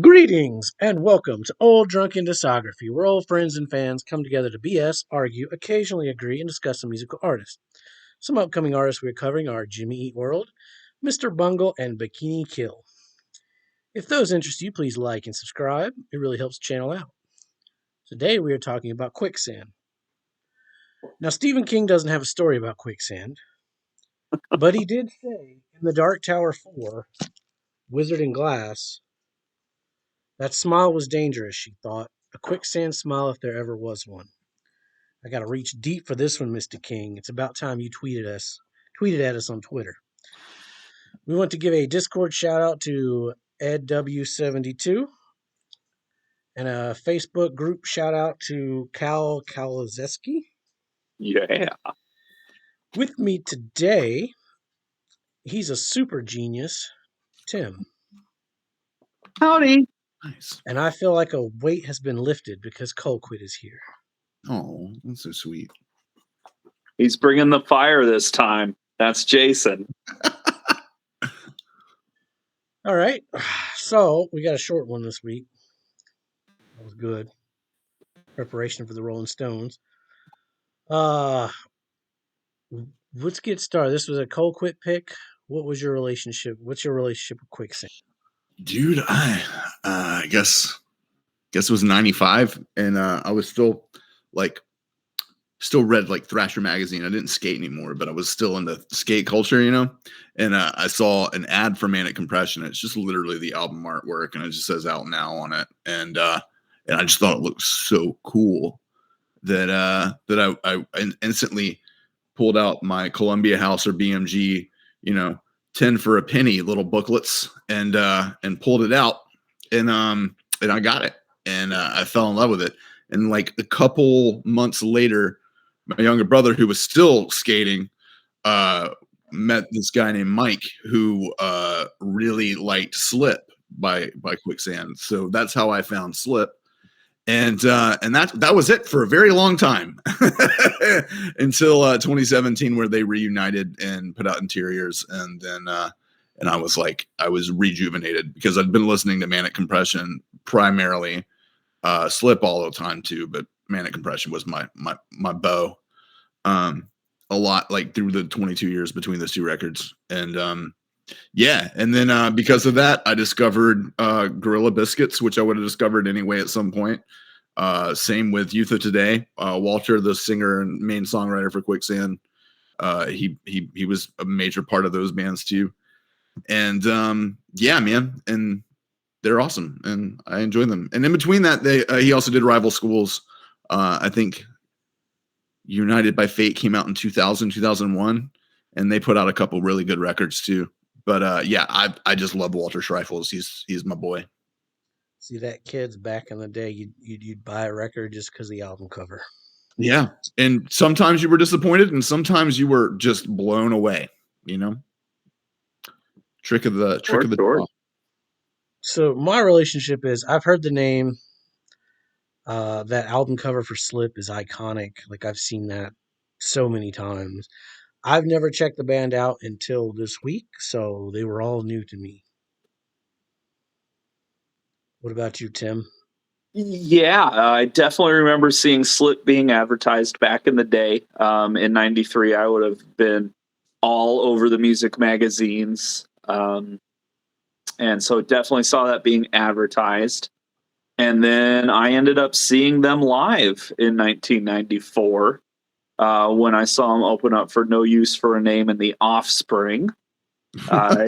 Greetings and welcome to Old Drunken Discography, where old friends and fans come together to BS, argue, occasionally agree, and discuss a musical artist. Some upcoming artists we're covering are Jimmy Eat World, Mr. Bungle, and Bikini Kill. If those interest you, please like and subscribe. It really helps the channel out. Today we are talking about Quicksand. Now, Stephen King doesn't have a story about Quicksand, but he did say in The Dark Tower 4, Wizard in Glass, that smile was dangerous, she thought. A quicksand smile if there ever was one. I got to reach deep for this one, Mr. King. It's about time you tweeted at us on Twitter. We want to give a Discord shout out to EdW72 and a Facebook group shout out to Cal Kalazeski. Yeah. With me today, he's a super genius, Tim. Howdy. Nice. And I feel like a weight has been lifted because Colquitt is here. Oh, that's so sweet. He's bringing the fire this time. That's Jason. All right. So we got a short one this week. That was good. Preparation for the Rolling Stones. Let's get started. This was a Colquitt pick. What was your relationship? What's your relationship with Quicksand? Dude, I guess it was 95, and I was still read like Thrasher magazine. I didn't skate anymore, but I was still into skate culture, and I saw an ad for Manic Compression. It's just literally the album artwork, and it just says "Out Now" on it, and I just thought it looked so cool that I instantly pulled out my Columbia House or BMG, 10 for a penny little booklets, and pulled it out, and I got it, and I fell in love with it. And like a couple months later, my younger brother, who was still skating, met this guy named Mike who really liked Slip by Quicksand. So that's how I found Slip. And that was it for a very long time until 2017, where they reunited and put out Interiors, and then and I was rejuvenated because I'd been listening to Manic Compression primarily, Slip all the time too, but Manic Compression was my bow, a lot, like through the 22 years between those two records. And yeah, and then because of that, I discovered Gorilla Biscuits, which I would have discovered anyway at some point. Same with Youth of Today. Walter, the singer and main songwriter for Quicksand, he was a major part of those bands too. And yeah, man, and they're awesome, and I enjoy them. And in between that, he also did Rival Schools. I think United by Fate came out in 2001, and they put out a couple really good records too. But yeah, I just love Walter Schreifels. He's my boy. See, that kids back in the day, you'd buy a record just because the album cover. Yeah, and sometimes you were disappointed, and sometimes you were just blown away. Trick of the draw. So my relationship is, I've heard the name. That album cover for Slip is iconic. Like, I've seen that so many times. I've never checked the band out until this week, so they were all new to me. What about you, Tim? Yeah, I definitely remember seeing Slip being advertised back in the day. In '93, I would have been all over the music magazines. And so definitely saw that being advertised. And then I ended up seeing them live in 1994 when I saw them open up for No Use for a Name and The Offspring. Yeah.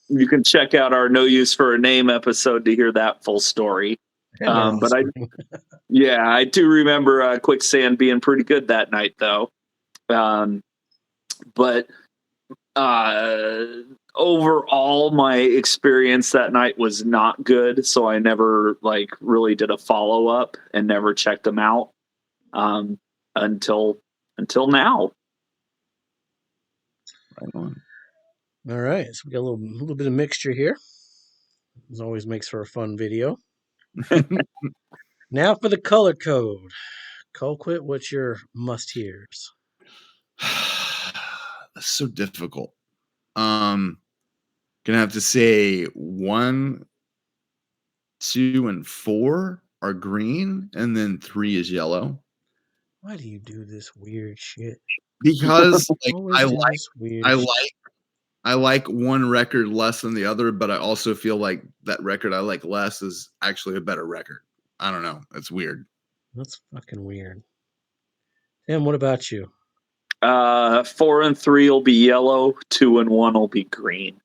You can check out our No Use for a Name episode to hear that full story. But I do remember Quicksand being pretty good that night, though. But overall, my experience that night was not good, so I never really did a follow up and never checked them out until now. Right on. All right, so we got a little bit of mixture here. This always makes for a fun video. Now for the color code. Colquitt, what's your must-hears? That's so difficult. Gonna have to say one 2 and 4 are green, and then 3 is yellow. Why do you do this weird shit? Because like Always do this weird I shit. like I like one record less than the other, but I also feel like that record I like less is actually a better record. I don't know. It's weird. That's fucking weird. Tim, what about you? 4 and 3 will be yellow. 2 and 1 will be green.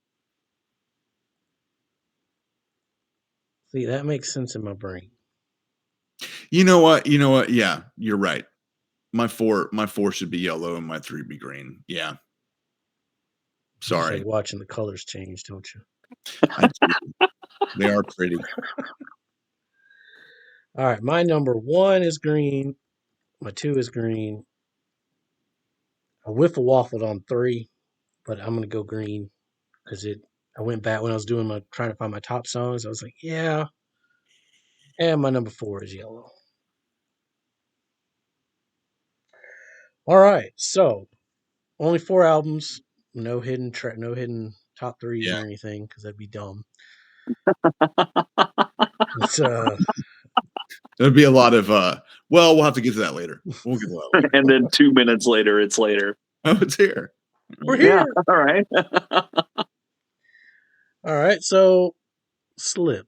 See, that makes sense in my brain. You know what? Yeah, you're right. My four should be yellow and my 3 be green. Yeah. You just Sorry. like watching the colors change, don't you? I do. They are pretty. All right, my number 1 is green. My 2 is green. I whiffle waffled on 3, but I'm gonna go green because it. I went back when I was doing my trying to find my top songs. I was like, yeah. And my number 4 is yellow. All right, so only 4 albums, no hidden no hidden top threes Yeah. or anything because that'd be dumb. It's There'd be a lot of well, we'll have to get to that later. We'll get to that later. And then 2 minutes later, it's later. Oh, it's here. we're Yeah, here. all right. All right, so Slip.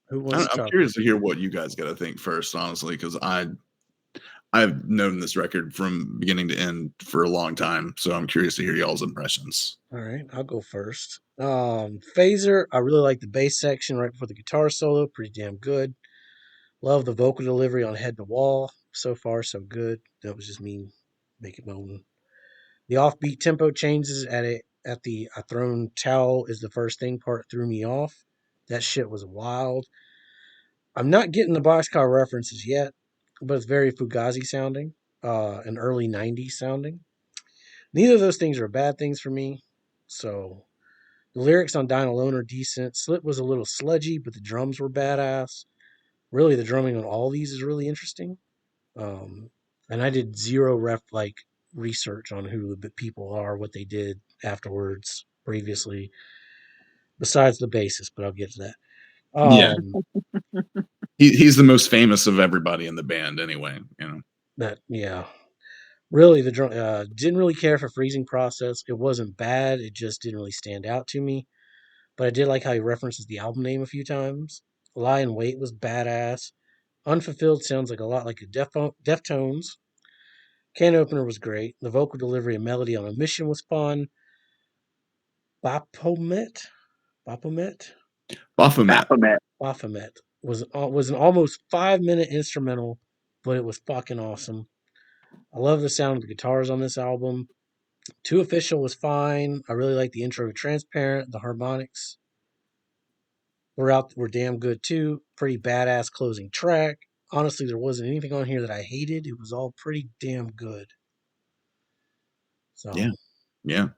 Who wants to I'm talk? curious to hear what you guys got to think first, honestly, because I've known this record from beginning to end for a long time, so I'm curious to hear y'all's impressions. All right, I'll go first. Phaser, I really like the bass section right before the guitar solo, pretty damn good. Love the vocal delivery on Head to Wall. So far, so good. That was just me making my own. The offbeat tempo changes at the I thrown towel is the first thing part threw me off. That shit was wild. I'm not getting the boxcar references yet, but it's very Fugazi sounding, and early '90s sounding. Neither of those things are bad things for me. So the lyrics on Dine Alone are decent. Slip was a little sludgy, but the drums were badass. Really, the drumming on all these is really interesting. Um, and I did zero research on who the people are, what they did afterwards, previously, besides the bassist. But I'll get to that. Yeah, he's the most famous of everybody in the band, anyway. That yeah, really the drum. Didn't really care for Freezing Process. It wasn't bad. It just didn't really stand out to me. But I did like how he references the album name a few times. Lie and Wait was badass. Unfulfilled sounds like a lot like a Deftones. Can Opener was great. The vocal delivery and melody on a mission was fun. Baphomet, Baphomet, Baphomet. Baphomet was an almost 5 minute instrumental, but it was fucking awesome. I love the sound of the guitars on this album. Too Official was fine. I really like the intro to Transparent. The harmonics were damn good too. Pretty badass closing track. Honestly, there wasn't anything on here that I hated. It was all pretty damn good. So Yeah.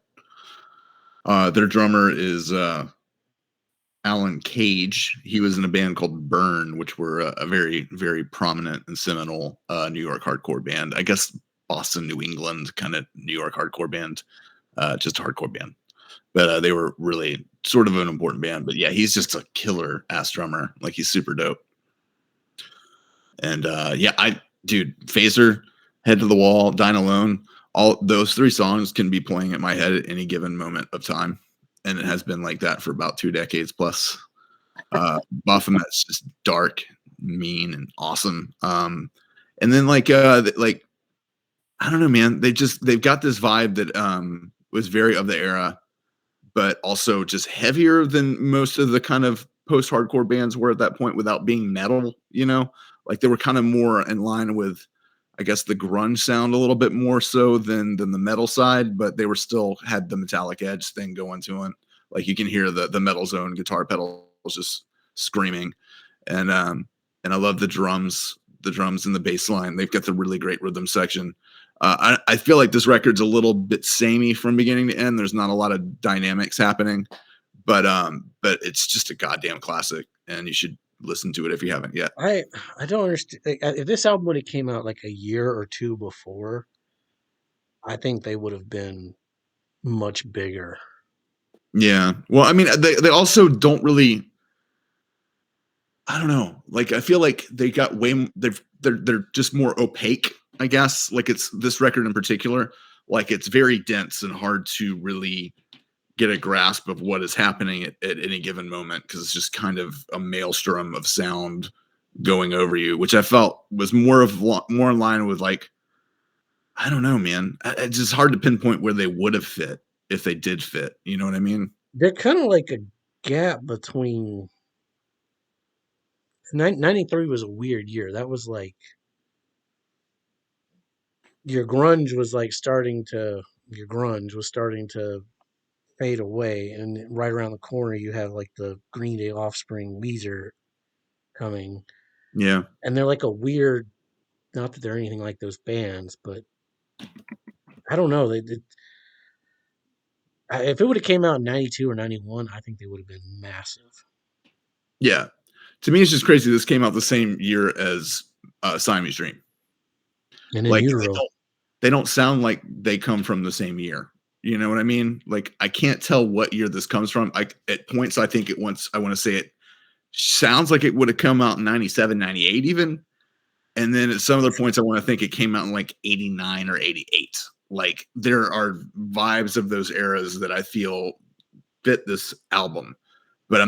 Their drummer is Alan Cage. He was in a band called Burn, which were a very, very prominent and seminal New York hardcore band. I guess Boston, New England kind of New York hardcore band, just a hardcore band. But they were really sort of an important band. But yeah, he's just a killer ass drummer. Like he's super dope. And dude, Phaser, Head to the Wall, Dine Alone, all those 3 songs can be playing at my head at any given moment of time. And it has been like that for about 2 decades plus. Baphomet's just dark, mean, and awesome. And then like I don't know, man. They've got this vibe that was very of the era, but also just heavier than most of the kind of post-hardcore bands were at that point without being metal. Like they were kind of more in line with, I guess, the grunge sound a little bit more so than the metal side, but they were still had the metallic edge thing going to it. Like you can hear the Metal Zone guitar pedals just screaming. And I love the drums and the bass line. They've got the really great rhythm section. I feel like this record's a little bit samey from beginning to end. There's not a lot of dynamics happening, but it's just a goddamn classic, and you should listen to it if you haven't yet. I don't understand. If this album would have came out like a year or two before, I think they would have been much bigger. Yeah. Well, I mean, they also don't really. I don't know. Like I feel like they got they're just more opaque, I guess. Like it's this record in particular, like it's very dense and hard to really get a grasp of what is happening at any given moment because it's just kind of a maelstrom of sound going over you, which I felt was more in line with like I don't know, man. It's just hard to pinpoint where they would have fit if they did fit. You know what I mean? They're kind of like a gap between 93 was a weird year. That was like your grunge was like your grunge was starting to fade away, and right around the corner you have like the Green Day, Offspring, Weezer coming, Yeah. and they're like a weird. Not that they're anything like those bands, but I don't know. If it would have came out in 92 or 91, I think they would have been massive. Yeah. To me, it's just crazy. This came out the same year as Siamese Dream. And in Like utero, they don't sound like they come from the same year. You know what I mean? Like I can't tell what year this comes from. Like at points, I think I want to say it sounds like it would have come out in 97, 98 even. And then at some other points, I want to think it came out in like 89 or 88. Like there are vibes of those eras that I feel fit this album, but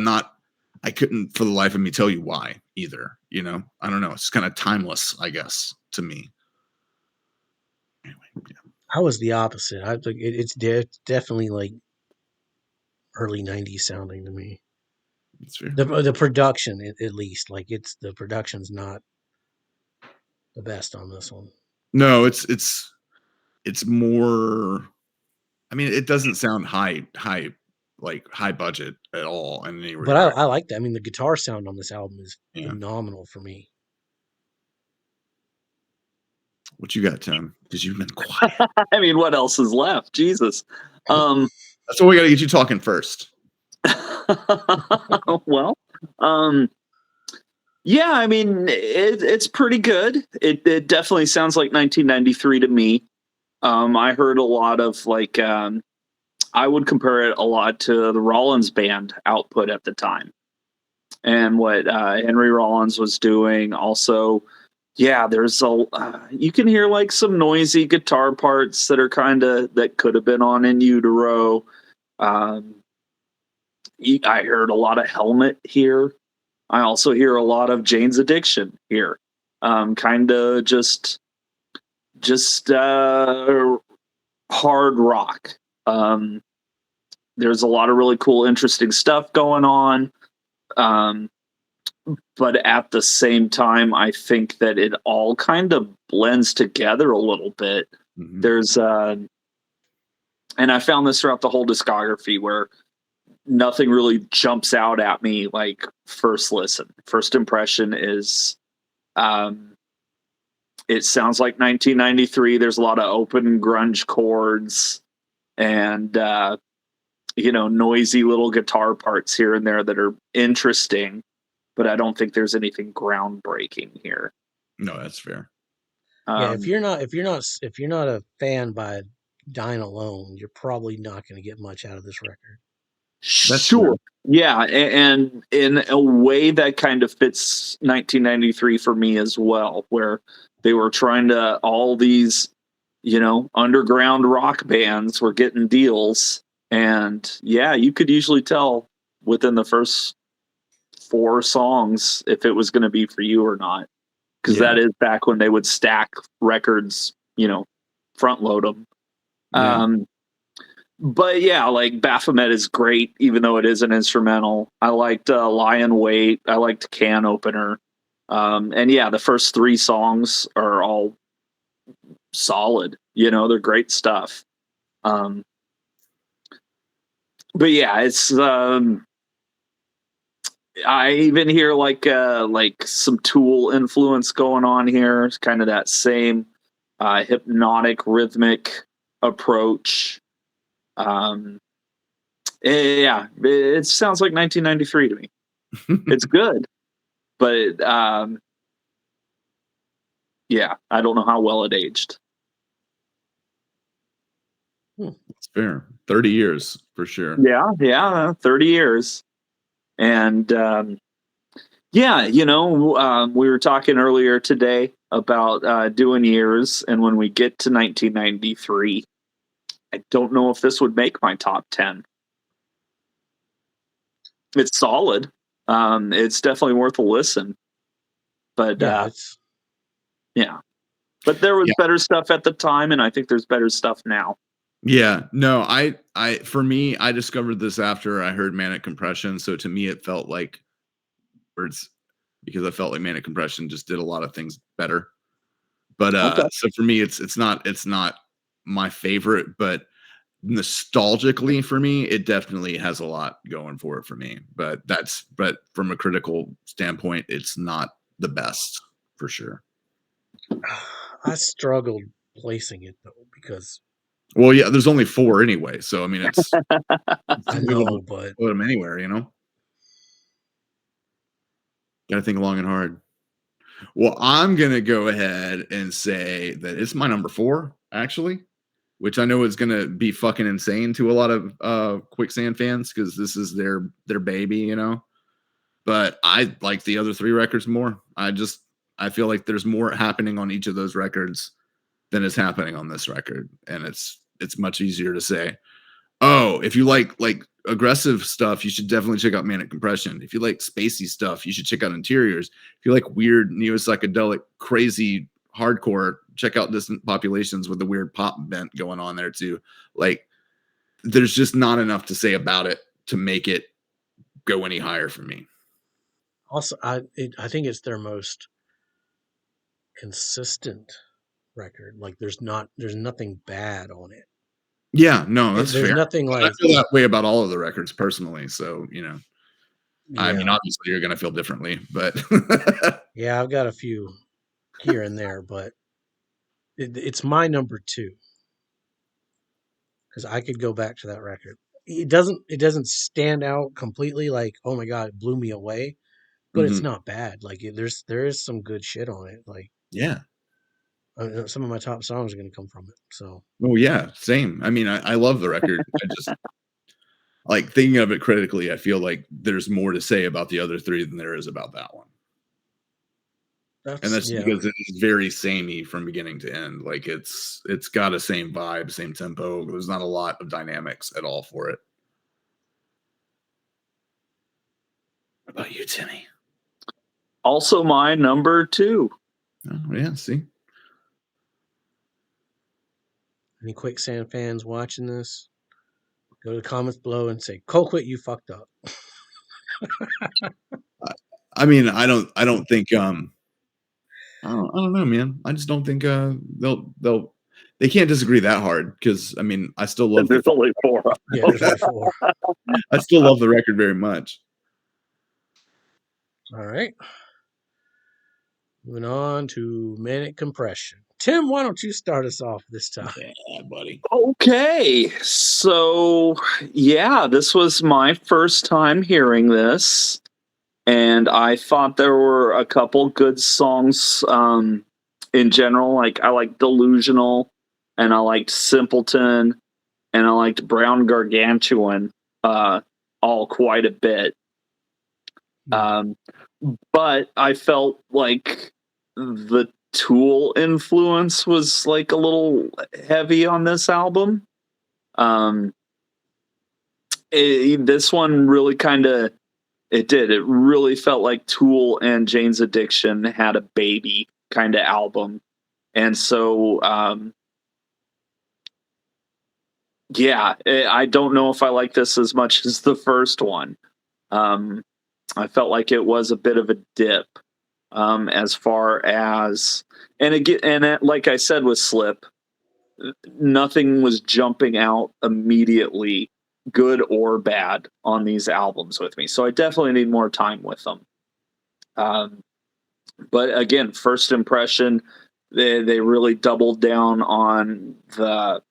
I couldn't for the life of me tell you why either. You know, I don't know. It's kind of timeless, I guess, to me. Anyway, yeah. I was the opposite. It's definitely like early 90s sounding to me. That's fair. The production, at least, like the production's not the best on this one. No, it's more. I mean, it doesn't sound like high budget at all in any But regard. I like that. I mean, the guitar sound on this album is Yeah. phenomenal for me. What you got, Tim? Because you've been quiet. I mean, what else is left? Jesus. That's why we got to get you talking first. Well, yeah, I mean, it's pretty good. It definitely sounds like 1993 to me. I heard a lot of like, I would compare it a lot to the Rollins band output at the time and what Henry Rollins was doing. Also, yeah, you can hear like some noisy guitar parts that are that could have been on In Utero. Um, I heard a lot of Helmet here. I also hear a lot of Jane's Addiction here. Kind of just hard rock. There's a lot of really cool, interesting stuff going on. But at the same time, I think that it all kind of blends together a little bit. Mm-hmm. There's, and I found this throughout the whole discography where nothing really jumps out at me like first listen. First impression is, it sounds like 1993. There's a lot of open grunge chords and, noisy little guitar parts here and there that are interesting, but I don't think there's anything groundbreaking here. No, that's fair. Yeah, if you're not a fan by Dine Alone, you're probably not going to get much out of this record. That's sure. true. Yeah, and in a way that kind of fits 1993 for me as well, where they were trying to all these, underground rock bands were getting deals, and yeah, you could usually tell within the first 4 songs if it was going to be for you or not, because that is back when they would stack records, front load them. Yeah. But yeah, like Baphomet is great, even though it is an instrumental. I liked Lie in Wait. I liked Can Opener. And yeah, the first 3 songs are all solid. They're great stuff. But yeah, it's I even hear like some Tool influence going on here. It's kind of that same hypnotic rhythmic approach. Yeah, it sounds like 1993 to me. It's good, but yeah, I don't know how well it aged. It's fair. 30 years for sure. Yeah, 30 years. And Yeah, we were talking earlier today about doing years, and when we get to 1993, I don't know if this would make my top 10. It's solid. It's definitely worth a listen. But Yeah, it's yeah. But there was Yeah. better stuff at the time, and I think there's better stuff now. Yeah, no, for me, I discovered this after I heard Manic Compression. So to me, it felt like words because I felt like Manic Compression just did a lot of things better. But Okay. so for me, it's not my favorite, but nostalgically for me, it definitely has a lot going for it for me. But from a critical standpoint, it's not the best for sure. I struggled placing it though because Well, yeah, there's only 4 anyway, so I mean, it's I we would know, but put them anywhere, you know. Got to think long and hard. Well, I'm gonna go ahead and say that it's my number 4, actually, which I know is gonna be fucking insane to a lot of Quicksand fans because this is their baby, you know. But I like the other 3 records more. I feel like there's more happening on each of those records than is happening on this record, and it's much easier to say, oh, if you like aggressive stuff, you should definitely check out Manic Compression. If you like spacey stuff, you should check out Interiors. If you like weird neo psychedelic, crazy hardcore, check out Distant Populations with the weird pop bent going on there too. Like, there's just not enough to say about it to make it go any higher for me. also I think it's their most consistent record. Like there's nothing bad on it. Yeah, no, that's There's fair. nothing I like feel that way about all of the records personally. So, I mean, yeah. obviously you're gonna feel differently, but Yeah, I've got a few here and there, but it's my number 2 because I could go back to that record. It doesn't stand out completely like, oh my god, it blew me away, but it's Mhm. not bad. Like there is some good shit on it. Like Yeah. some of my top songs are gonna come from it. So Well, yeah, same. I mean, I love the record. I just like thinking of it critically, I feel like there's more to say about the other 3 than there is about that one. And that's that's yeah. because it is very samey from beginning to end. Like it's got a same vibe, same tempo. There's not a lot of dynamics at all for it. What about you, Timmy? Also, my number 2. Oh, yeah, see? Any Quicksand fans watching this, go to the comments below and say, Colquitt, you fucked up. I mean, I don't think I don't know, man. I just don't think they can't disagree that hard because I mean, I still love There's only 4. Yeah, there's only 4. I still love the record very much. All right. Moving on to Manic Compression. Tim, why don't you start us off this time? Yeah, buddy. Okay, so yeah, this was my first time hearing this, and I thought there were a couple good songs in general. Like I liked Delusional, and I liked Simpleton, and I liked Brown Gargantuan, all quite a bit. Um, but I felt like the Tool influence was like a little heavy on this album. Um, this one really kind of it really felt like Tool and Jane's Addiction had a baby kind of album, and so yeah, I don't know if I like this as much as the first one. Um, I felt like it was a bit of a dip as far as and again like I said with Slip, nothing was jumping out immediately, good or bad, on these albums with me. So I definitely need more time with them. But again, first impression, they really doubled down on the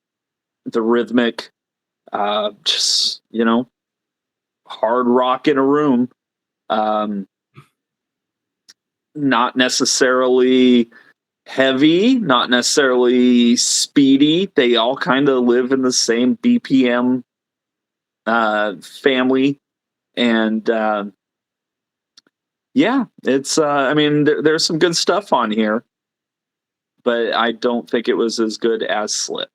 rhythmic, just hard rock in a room. Um, Not necessarily heavy, not necessarily speedy. They all kind of live in the same BPM family, and Yeah, it's. I mean, there's some good stuff on here, but I don't think it was as good as Slip.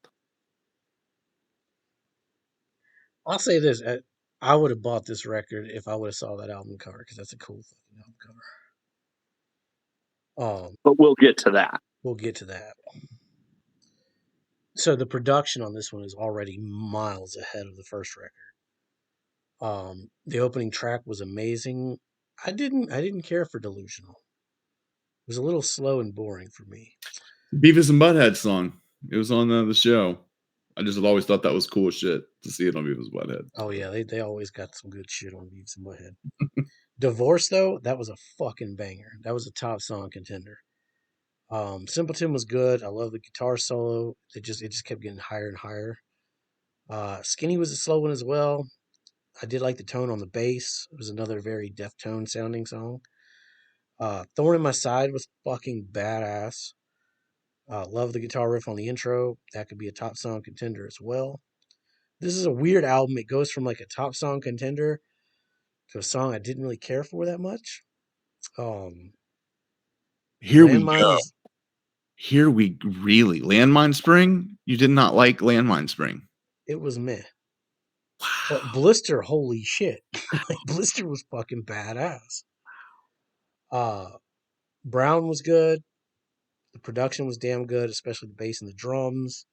I'll say this: I would have bought this record if I would have saw that album cover because that's a cool fucking album cover. But we'll get to that. We'll get to that. So the production on this one is already miles ahead of the first record. The opening track was amazing. I didn't care for Delusional. It was a little slow and boring for me. Beavis and Butthead song. It was on the show. I just have always thought that was cool as shit to see it on Beavis and Butthead. Oh yeah, they always got some good shit on Beavis and Butthead. Divorce though, that was a fucking banger. That was a top song contender. Simpleton was good. I love the guitar solo. It just kept getting higher and higher. Skinny was a slow one as well. I did like the tone on the bass. It was another very Deftone sounding song. Thorn in My Side was fucking badass. Love the guitar riff on the intro. That could be a top song contender as well. This is a weird album. It goes from like a top song contender to a song I didn't really care for that much. Here we Landmine go. was. Here we really Landmine Spring. You did not like Landmine Spring. It was meh. Wow. But Blister, holy shit. Like, Blister was fucking badass. Brown was good. The production was damn good, especially the bass and the drums.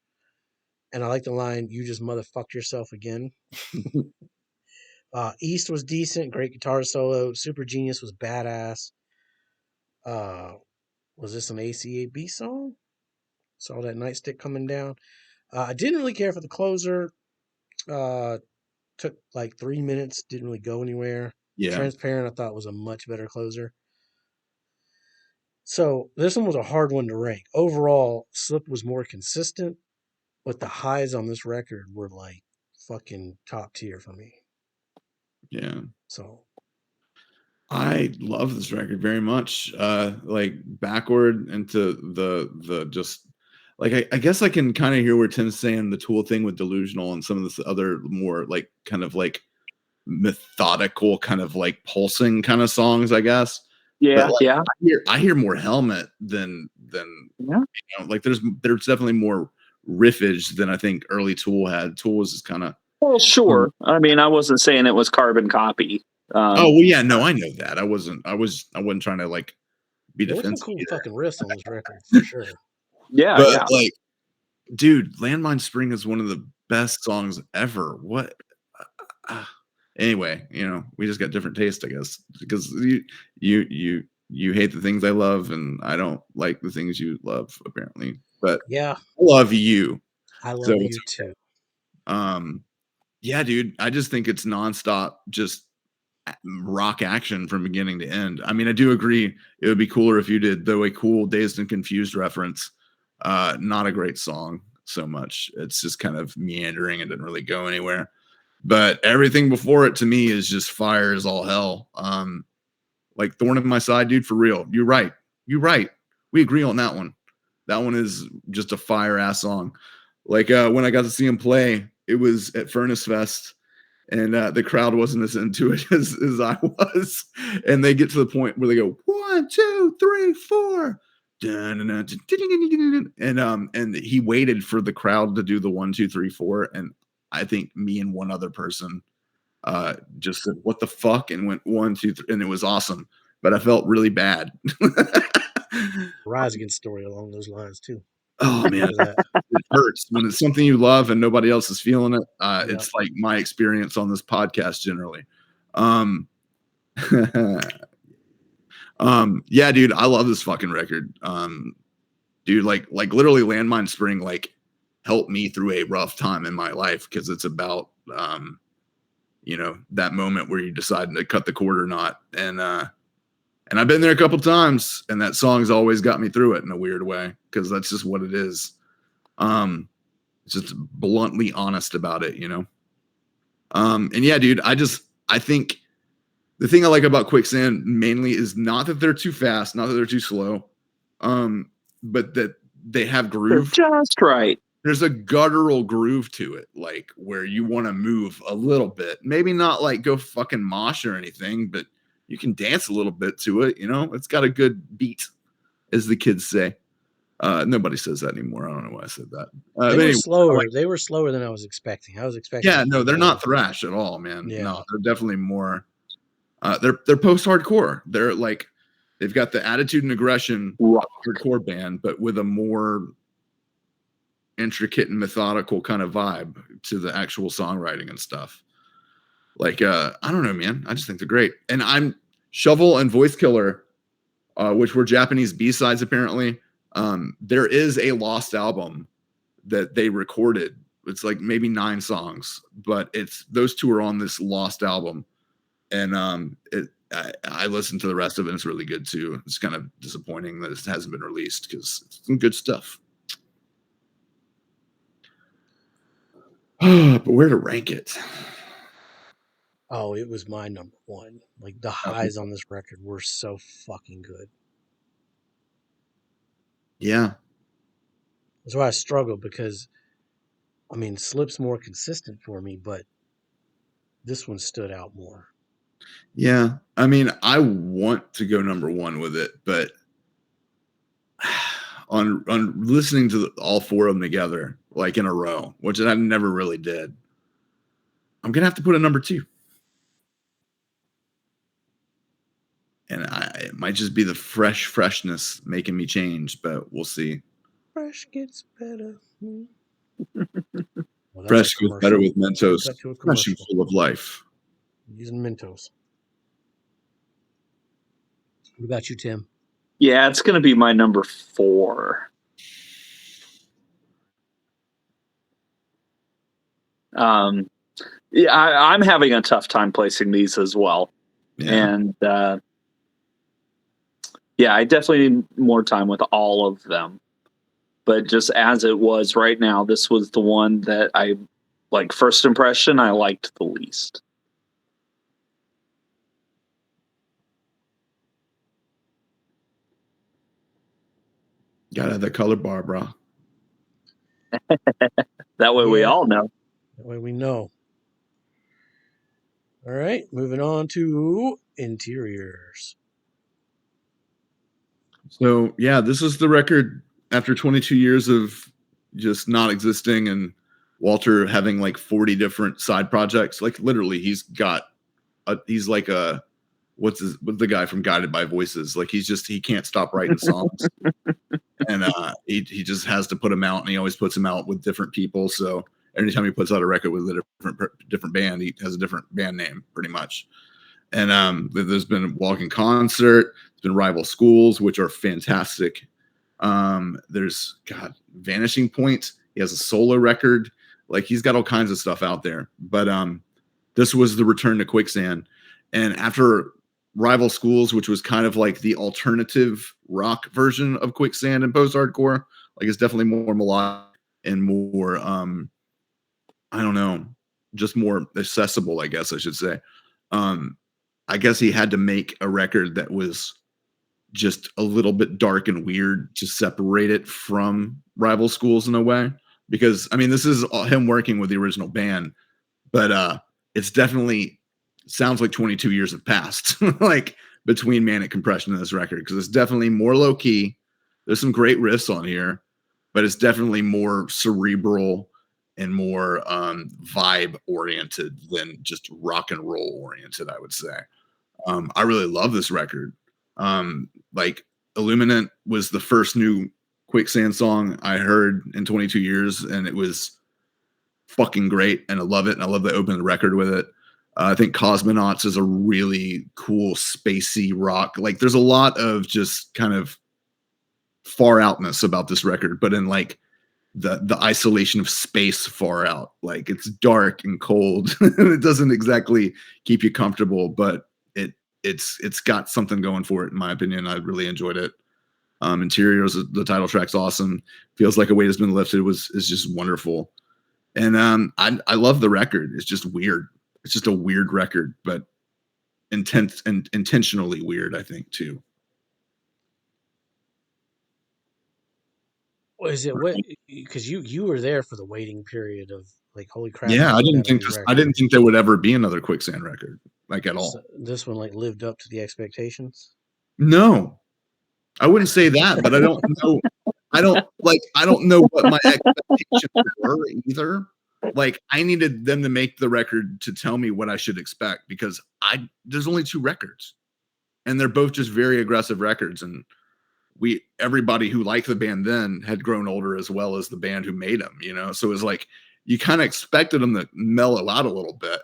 And I like the line, "You just motherfucked yourself again." East was decent, great guitar solo. Super Genius was badass. Was this an ACAB song? Saw that nightstick coming down. I didn't really care for the closer. Took like 3 minutes, didn't really go anywhere. Yeah. Transparent, I thought was a much better closer. So this one was a hard one to rank. Overall, Slip was more consistent, but the highs on this record were like fucking top tier for me. Yeah. So I love this record very much. Like backward into the just like I guess I can kind of hear where Tim's saying the Tool thing with Delusional and some of this other more like kind of like methodical kind of like pulsing kind of songs, I guess. Yeah, But like, yeah. I hear more Helmet than Yeah. you know, like there's definitely more riffage than I think early Tool had. Tool was just kind of Well, sure. I mean, I wasn't saying it was carbon copy. oh well, yeah, no, I know that. I wasn't trying to like be there were some defensive cool either. fucking riffs on this record for sure. Yeah, But yeah. like, dude, Landmine Spring is one of the best songs ever. What? Anyway, you know, we just got different taste, I guess, because you hate the things I love, and I don't like the things you love, apparently. But Yeah, I love you. I love So you too. yeah, dude, I just think it's nonstop, just rock action from beginning to end. I mean, I do agree it would be cooler if you did, though, a cool Dazed and Confused reference. Not a great song so much. It's just kind of meandering and didn't really go anywhere. But everything before it to me is just fire as all hell. Like Thorn in My Side, dude, for real. You're right. You're right. We agree on that one. That one is just a fire ass song. Like when I got to see him play, it was at Furnace Fest, and the crowd wasn't as into it as I was. And they get to the point where they go 1, 2, 3, 4, and he waited for the crowd to do the 1, 2, 3, 4, and I think me and one other person just said what the fuck and went 1, 2, 3, and it was awesome. But I felt really bad. Rise Against story along those lines too. Oh man, it hurts when it's something you love and nobody else is feeling it. It's like my experience on this podcast generally. Yeah, dude, I love this fucking record. Dude, like literally Landmine Spring like helped me through a rough time in my life because it's about you know, that moment where you decide to cut the cord or not. And I've been there a couple times, and that song's always got me through it in a weird way because that's just what it is. It's just bluntly honest about it, you know. And yeah, dude, I think the thing I like about Quicksand mainly is not that they're too fast, not that they're too slow, but that they have groove. They're just right. There's a guttural groove to it, like where you want to move a little bit, maybe not like go fucking mosh or anything, but you can dance a little bit to it. You know, it's got a good beat, as the kids say. Nobody says that anymore. I don't know why I said that. They But were anyway, slower. They were slower than I was expecting. I was expecting yeah, them to no, be they're more. not thrash at all, man. Yeah. No, they're definitely more. They're post-hardcore. They're like they've got the attitude and aggression of a hardcore band, but with a more intricate and methodical kind of vibe to the actual songwriting and stuff. Like, I don't know, man. I just think they're great. And I'm Shovel and Voice Killer, which were Japanese B-sides apparently. There is a lost album that they recorded. It's like maybe 9 songs, but it's those two are on this lost album. And I listened to the rest of it. And it's really good too. It's kind of disappointing that it hasn't been released because it's some good stuff. But where to rank it? Oh, it was my number one. Like the highs on this record were so fucking good. Yeah. That's why I struggle because, I mean, Slip's more consistent for me, but this one stood out more. Yeah. I mean, I want to go number 1 with it, but on listening to all 4 of them together, like in a row, which I never really did, I'm gonna have to put a number 2. And it might just be the freshness making me change, but we'll see. Fresh gets better. Well, that's Fresh a goes commercial. better with Mentos. Cut to a Fresh and commercial. full of life. Using Mentos. What about you, Tim? Yeah, it's going to be my number 4. Yeah, I'm having a tough time placing these as well. Yeah. And yeah, I definitely need more time with all of them. But just as it was right now, this was the one that I, like, first impression, I liked the least. Gotta have that color bar, bro. That way we all know. That way we know. All right, moving on to interiors. So yeah, this is the record after 22 years of just not existing and Walter having like 40 different side projects. Like literally, he's like a what's the guy from Guided by Voices? Like he can't stop writing songs. And he just has to put them out, and he always puts them out with different people. So anytime he puts out a record with a different band, he has a different band name, pretty much. And there's been Walking Concert, there's been Rival Schools, which are fantastic. There's Vanishing Point. He has a solo record. Like he's got all kinds of stuff out there. But this was the return to Quicksand, and after Rival Schools, which was kind of like the alternative rock version of Quicksand and post-hardcore. Like it's definitely more melodic and more, I don't know, just more accessible, I guess I should say. I guess he had to make a record that was just a little bit dark and weird to separate it from Rival Schools in a way. Because, I mean, this is him working with the original band, but it's definitely sounds like 22 years have passed like between Manic Compression and this record, because it's definitely more low key. There's some great riffs on here, but it's definitely more cerebral and more vibe oriented than just rock and roll oriented, I would say. I really love this record. Like Illuminant was the first new Quicksand song I heard in 22 years, and it was fucking great, and I love it. And I love they opened the record with it. I think Cosmonauts is a really cool spacey rock. Like there's a lot of just kind of far outness about this record, but in like the isolation of space far out. Like it's dark and cold. It doesn't exactly keep you comfortable, but it's got something going for it, in my opinion. I really enjoyed it. Interiors, the title track's awesome. Feels like a weight has been lifted is just wonderful. And I love the record. It's just weird. It's just a weird record, but intense and intentionally weird, I think, too. What is it? What? Because you were there for the waiting period of like, holy crap, Yeah, we got a new I record. didn't think there would ever be another Quicksand record, like, at So all. this one like lived up to the expectations. No, I wouldn't say that, but I don't know what my expectations were either. Like, I needed them to make the record to tell me what I should expect because there's only 2 records, and they're both just very aggressive records, and everybody who liked the band then had grown older as well as the band who made them, you know? So it was like, you kinda expected them to mellow out a little bit.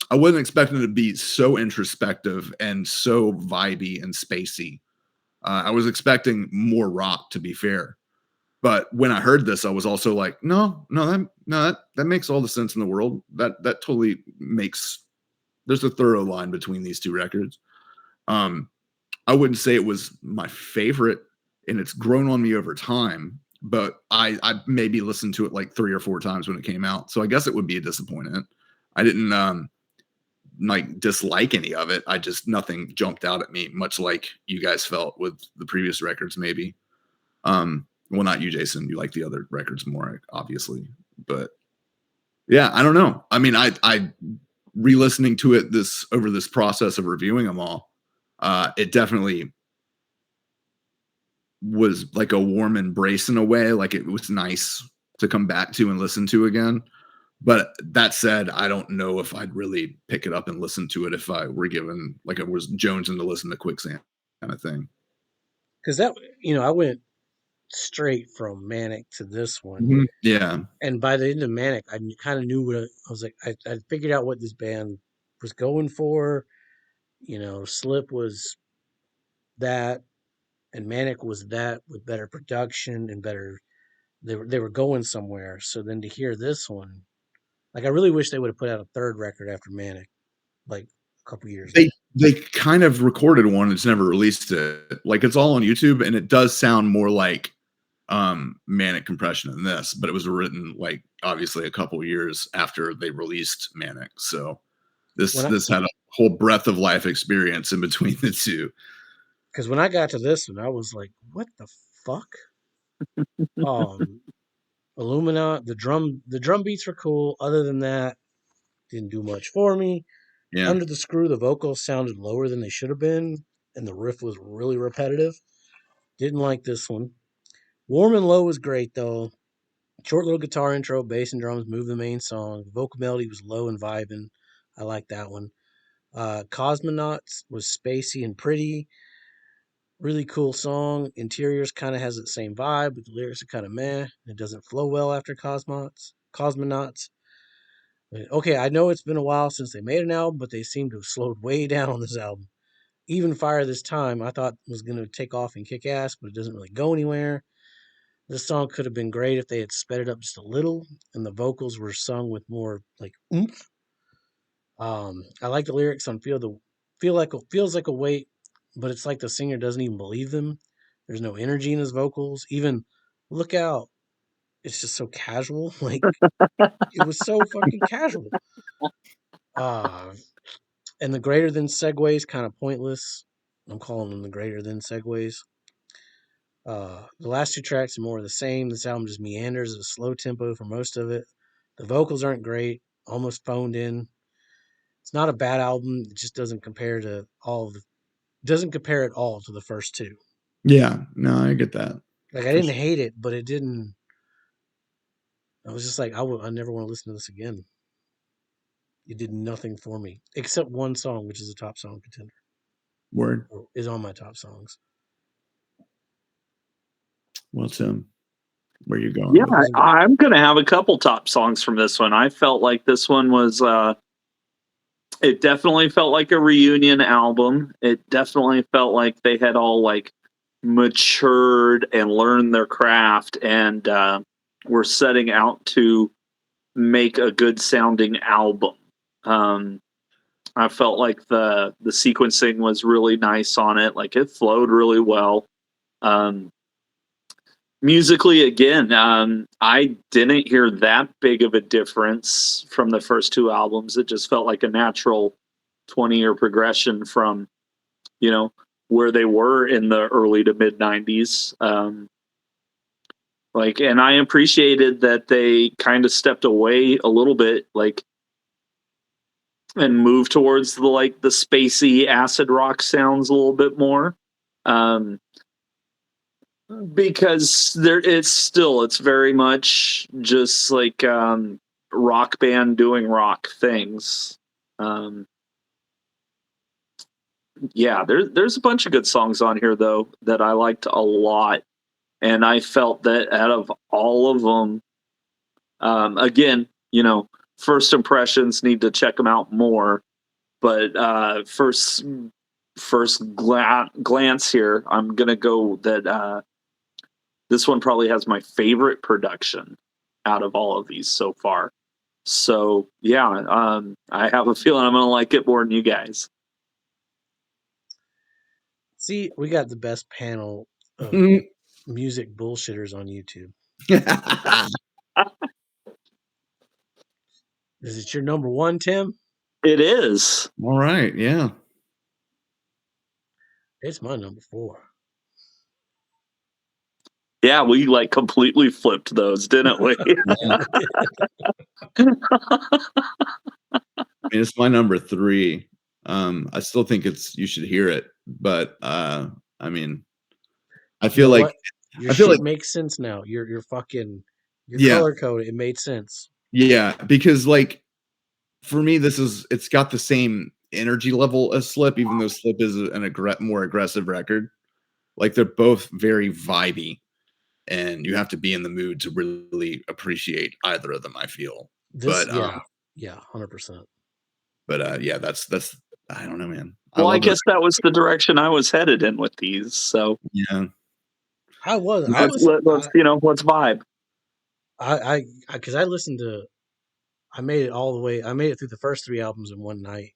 I wasn't expecting them to be so introspective and so vibey and spacey. I was expecting more rock, to be fair. But when I heard this, I was also like, that makes all the sense in the world. That totally makes there's a thorough line between these 2 records. Um, I wouldn't say it was my favorite, and it's grown on me over time. But I maybe listened to it like 3 or 4 times when it came out, so I guess it would be a disappointment. I didn't like dislike any of it. I just nothing jumped out at me, much like you guys felt with the previous records, maybe. Well, not you, Jason. You like the other records more, obviously. But yeah, I don't know. I mean, I re-listening to it over this process of reviewing them all, it definitely was like a warm embrace in a way. Like it was nice to come back to and listen to again. But that said, I don't know if I'd really pick it up and listen to it if I were given like I was jonesing to listen to Quicksand kind of thing. Because that, I went straight from Manic to this one. Mhm. Yeah. And by the end of Manic, I kind of knew what I was like. I figured out what this band was going for. Slip was that, and Manic was that with better production and better. They were going somewhere. So then to hear this one, like I really wish they would have put out a third record after Manic, like a couple years ago. They kind of recorded one, it's never released it. Like it's all on YouTube, and it does sound more like Manic Compression than this, but it was written like obviously a couple years after they released Manic. So When I this had a whole breath of life experience in between the two. Because when I got to this one, I was like, "What the fuck?" Um, Illumina, the drum beats were cool. Other than that, didn't do much for me. Yeah. Under the Screw, the vocals sounded lower than they should have been, and the riff was really repetitive. Didn't like this one. Warm and Low was great though. Short little guitar intro, bass and drums move the main song. The vocal melody was low and vibing. I like that one. Cosmonauts was spacey and pretty. Really cool song. Interiors kind of has the same vibe, but the lyrics are kind of meh. It doesn't flow well after Cosmonauts. Okay, I know it's been a while since they made an album, but they seem to have slowed way down on this album. Even Fire This Time, I thought was going to take off and kick ass, but it doesn't really go anywhere. This song could have been great if they had sped it up just a little, and the vocals were sung with more like oomph. I like the lyrics on feels like a weight, but it's like the singer doesn't even believe them. There's no energy in his vocals. Even look out, it's just so casual. Like it was so fucking casual. Uh and the greater than segues kind of pointless. I'm calling them the greater than segues. The last 2 tracks are more of the same. This album just meanders at a slow tempo for most of it. The vocals aren't great, almost phoned in. It's not a bad album. It just doesn't compare at all to the first 2. Yeah. No, I get that. Like I For didn't sure. hate it, but it didn't. I was just like I never want to listen to this again. It did nothing for me except one song, which is a top song contender, Word. or is on my top songs. Well, Tim, where you going Yeah, with this? I'm going to have a couple top songs from this one. I felt like this one was, it definitely felt like a reunion album. It definitely felt like they had all like matured and learned their craft and were setting out to make a good sounding album. I felt like the sequencing was really nice on it. Like it flowed really well. Um, Musically, again, I didn't hear that big of a difference from the first 2 albums. It just felt like a natural 20-year progression from, you know, where they were in the early to mid 90s. Like, and I appreciated that they kind of stepped away a little bit, like, and moved towards the like the spacey acid rock sounds a little bit more. Um, because it's very much just like rock band doing rock things. Um, yeah, there's a bunch of good songs on here though that I liked a lot, and I felt that out of all of them, again, first impressions need to check them out more, but glance here, I'm gonna go that this one probably has my favorite production out of all of these so far. So yeah, I have a feeling I'm gonna like it more than you guys. See, we got the best panel of music bullshitters on YouTube. Is it your number one, Tim? It is. All right, yeah. It's my number 4. Yeah, we like completely flipped those, didn't we? I mean, it's my number 3. I still think you should hear it, but I mean, I You feel know like what? Your I feel shit like makes sense now. Your fucking your yeah, color code, it made sense. yeah, because like for me, it's got the same energy level as Slip, even though Slip is more aggressive record. Like they're both very vibey, and you have to be in the mood to really appreciate either of them, I feel. This, But yeah, 100%. yeah, that's I don't know, man. I Well, I love it. guess that was the direction I was headed in with these. So Yeah. let's vibe. Because I listened to, I made it all the way. I made it through the first 3 albums in one night.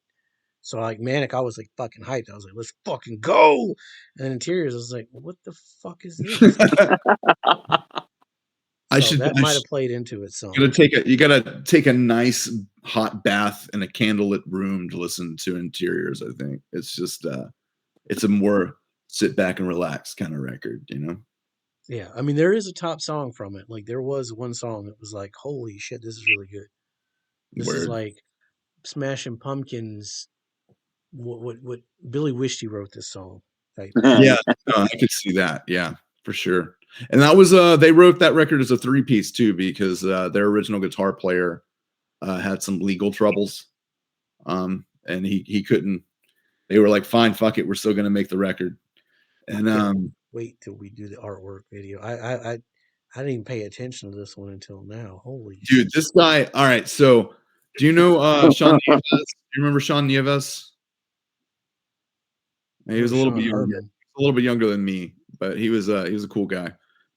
So like Manic, I was like fucking hyped. I was like, let's fucking go. And then Interiors, I was like, what the fuck is this? So that I might should have played into it some. you gotta take a nice hot bath in a candlelit room to listen to Interiors. I think it's just it's a more sit back and relax kind of record, you know. Yeah, I mean there is a top song from it. Like there was one song that was like, holy shit, this is really good. This is Word. like Smashing Pumpkins. What Billy wished he wrote this song. Like, Yeah, no, I could see that. Yeah, for sure. And that was they wrote that record as a 3-piece too because their original guitar player had some legal troubles. And he couldn't. They were like, "Fine, fuck it, we're still gonna make the record." And I can't wait till we do the artwork video. I didn't even pay attention to this one until now. Holy dude, shit! this guy. All right, so do you know Sean Nieves? Do you remember Sean Nieves? He was Remember a little bit Sean younger, Hardman? than me, but he was a cool guy.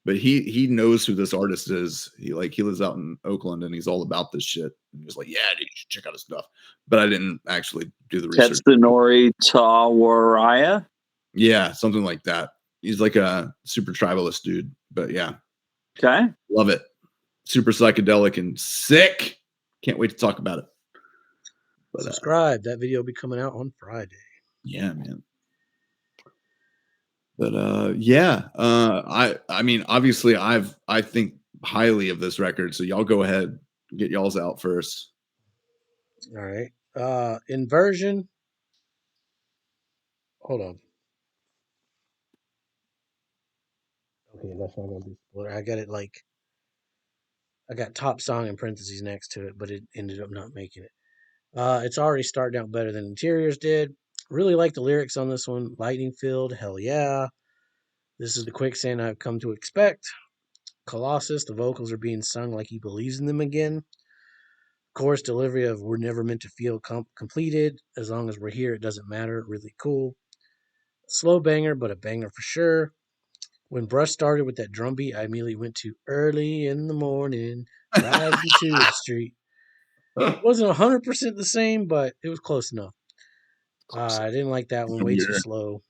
But he knows who this artist is. He lives out in Oakland and he's all about this shit. And he was like, "Yeah, dude, you should check out his stuff." But I didn't actually do the research. Tetsunori Tawaraya. Yeah, something like that. He's like a super tribalist dude. But yeah, Okay. love it. Super psychedelic and sick. Can't wait to talk about it. But Subscribe. That video will be coming out on Friday. yeah, man. But yeah, I mean, obviously, I think highly of this record. So y'all go ahead, get y'all's out first. All right. Inversion. Hold on. Okay, that's not gonna be spoiler. I got it like I got top song in parentheses next to it, but it ended up not making it. It's already starting out better than Interiors did. Really like the lyrics on this one. Lightning filled, hell yeah. This is the Quicksand I've come to expect. Colossus, the vocals are being sung like he believes in them again. Chorus delivery of "We're never meant to feel completed. As long as we're here, it doesn't matter." Really cool. Slow banger, but a banger for sure. When Brush started with that drum beat, I immediately went to "Early in the Morning, Riding to the Street." Wasn't 100% the same, but it was close enough. I didn't like that one. Way too slow.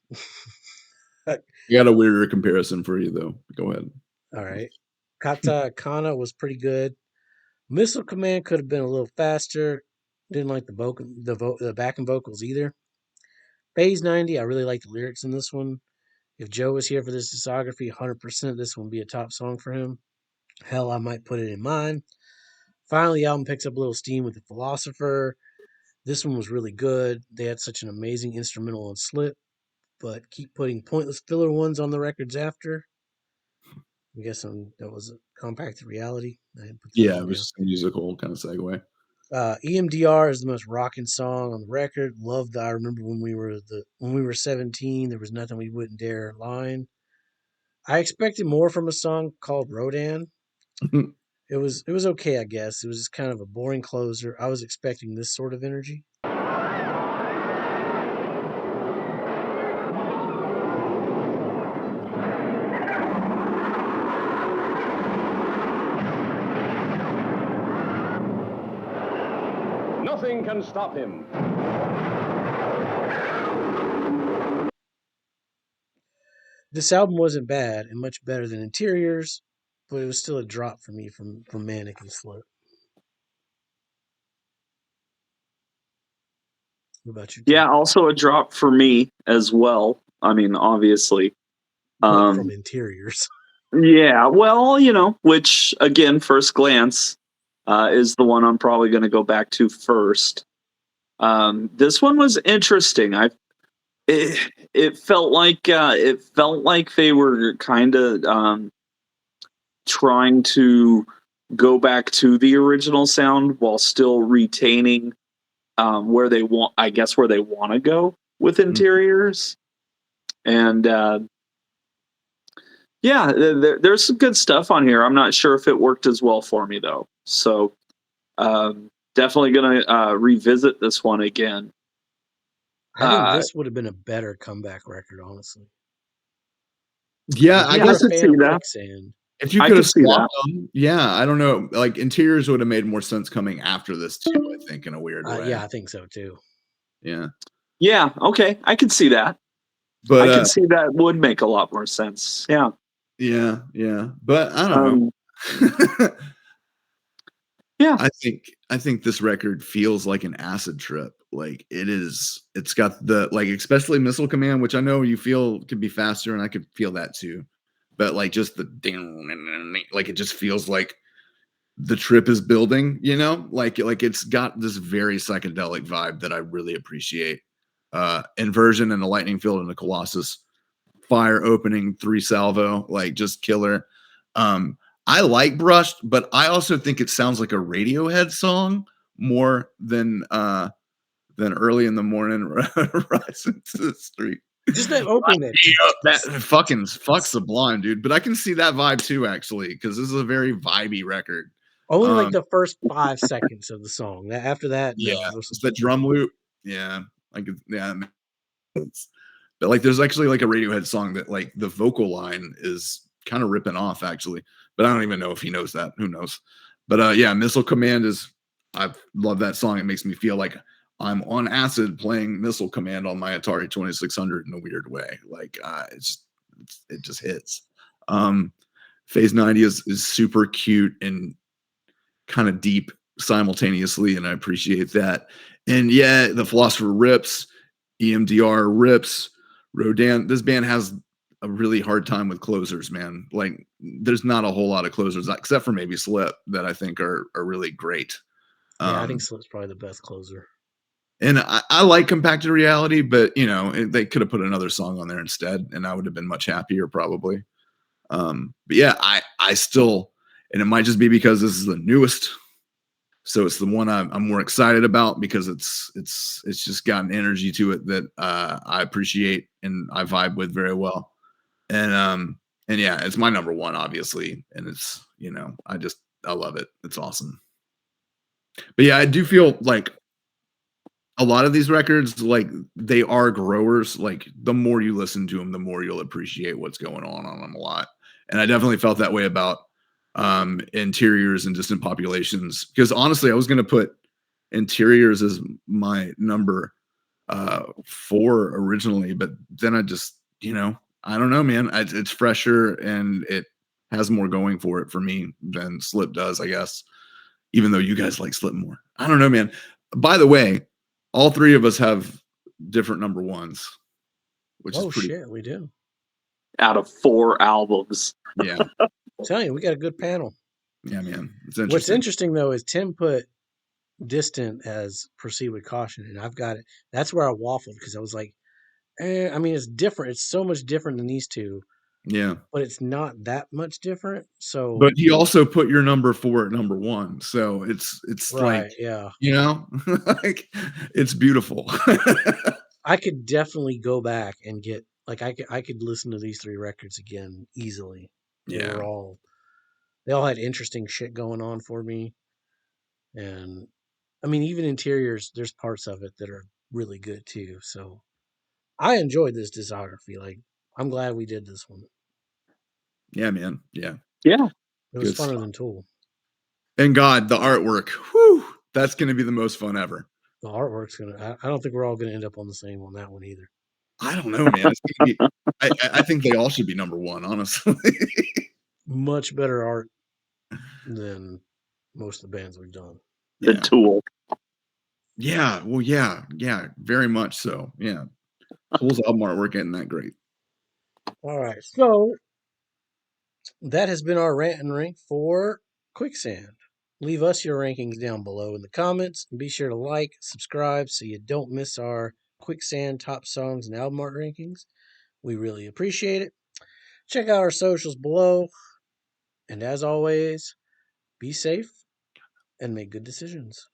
All I got a weirder comparison for you though. Go ahead. right. Kata Kana was pretty good. Missile Command could have been a little faster. Didn't like the backing vocals either. Phase 90, I really like the lyrics in this one. If Joe was here for this discography, 100% this one would be a top song for him. Hell, I might put it in mine. Finally, the album picks up a little steam with The Philosopher. This one was really good. They had such an amazing instrumental on Slip, but keep putting pointless filler ones on the records after. I'm guessing that was a compacted reality. I didn't put the Yeah, name it was down. just a musical kind of segue. EMDR is the most rocking song on the record. Love that. I remember when we were 17, there was nothing we wouldn't dare line. I expected more from a song called Rodan. It was okay, I guess. It was just kind of a boring closer. I was expecting this sort of energy. Nothing can stop him. This album wasn't bad and much better than Interiors, but it was still a drop for me from Manic and Slip. What about you two? Yeah, also a drop for me as well. I mean, obviously. What from Interiors? Yeah, well, which again, first glance, is the one I'm probably going to go back to first. This one was interesting. It felt like they were kind of trying to go back to the original sound while still retaining where they want, I guess, where they want to go with Interiors. And yeah, there's some good stuff on here. I'm not sure if it worked as well for me though. So definitely gonna revisit this one again. I think this would have been a better comeback record, honestly. Yeah, If I you Yeah, were I a guess could fan see of that. Quicksand, if you I could have could see swapped that. them, yeah, I don't know. Like Interiors would have made more sense coming after this too, I think, in a weird way. yeah, I think so too. Yeah. Yeah, okay, I could see that. But I could see that would make a lot more sense. Yeah. yeah. But I don't know. Yeah. I think this record feels like an acid trip. Like it's got the like especially Missile Command, which I know you feel could be faster, and I could feel that too. But like just the like it just feels like the trip is building, like it's got this very psychedelic vibe that I really appreciate. Inversion and the lightning field and the Colossus, fire opening 3 salvo, like just killer. I like Brushed, but I also think it sounds like a Radiohead song more than early in the morning rising to the street. Just that opening, that That fucking fuck Sublime, dude. But I can see that vibe too, actually, because this is a very vibey record. only like the first 5 seconds of the song. After that, Yeah, no. it's the drum loop. Yeah, like yeah. But like, there's actually like a Radiohead song that like the vocal line is kind of ripping off, actually. But I don't even know if he knows that. Who knows? But yeah, Missile Command is. I love that song. It makes me feel like I'm on acid playing Missile Command on my Atari 2600 in a weird way. Like it just hits. Phase 90 is super cute and kind of deep simultaneously, and I appreciate that. And yeah, the Philosopher rips, EMDR rips, Rodan. This band has a really hard time with closers, man. Like there's not a whole lot of closers except for maybe Slip that I think are really great. Yeah, I think Slip's probably the best closer. And I like Compacted Reality, but they could have put another song on there instead, and I would have been much happier probably. But yeah, I still, and it might just be because this is the newest, so it's the one I'm more excited about because it's just got an energy to it that I appreciate and I vibe with very well. And yeah, it's my number one, obviously, and it's I love it. It's awesome. But yeah, I do feel like a lot of these records, like they are growers. Like the more you listen to them, the more you'll appreciate what's going on them a lot. And I definitely felt that way about Interiors and Distant Populations, because honestly, I was going to put Interiors as my number 4 originally, but then I just, I don't know, man. It's fresher and it has more going for it for me than Slip does, I guess. Even though you guys like Slip more, I don't know, man. By the way, all 3 of us have different number ones, which is pretty. Shit, we do. Out of 4 albums. Yeah. I'm telling you, we got a good panel. Yeah, man, it's What's interesting. interesting though is Tim put Distant as Proceed with Caution, and I've got it. That's where I waffled because I was like, I mean, it's different. It's so much different than these two, Yeah, but it's not that much different. So, but he also put your number 4 at number 1, so it's like, right, yeah, you know, like it's beautiful. I could definitely go back and get like I could listen to these three records again easily. They Yeah, were all they all had interesting shit going on for me, and I mean, even Interiors, there's parts of it that are really good too. So I enjoyed this discography. Like, I'm glad we did this one. yeah, man, yeah, Yeah. It was good funner stuff. than Tool. And God, the artwork, whew, that's going to be the most fun ever. The artwork's gonna. I don't think we're all gonna end up on the same on that one either. I don't know, man. It's gonna be. I think they all should be number 1, honestly. Much better art than most of the bands we've done. The Yeah, Tool. yeah. Well, yeah, yeah. Very much so. Yeah, Tool's album artwork ain't that great. All right, so that has been our rant and rank for Quicksand. Leave us your rankings down below in the comments, and be sure to like, subscribe, so you don't miss our Quicksand top songs and album art rankings. We really appreciate it. Check out our socials below, and as always, be safe and make good decisions.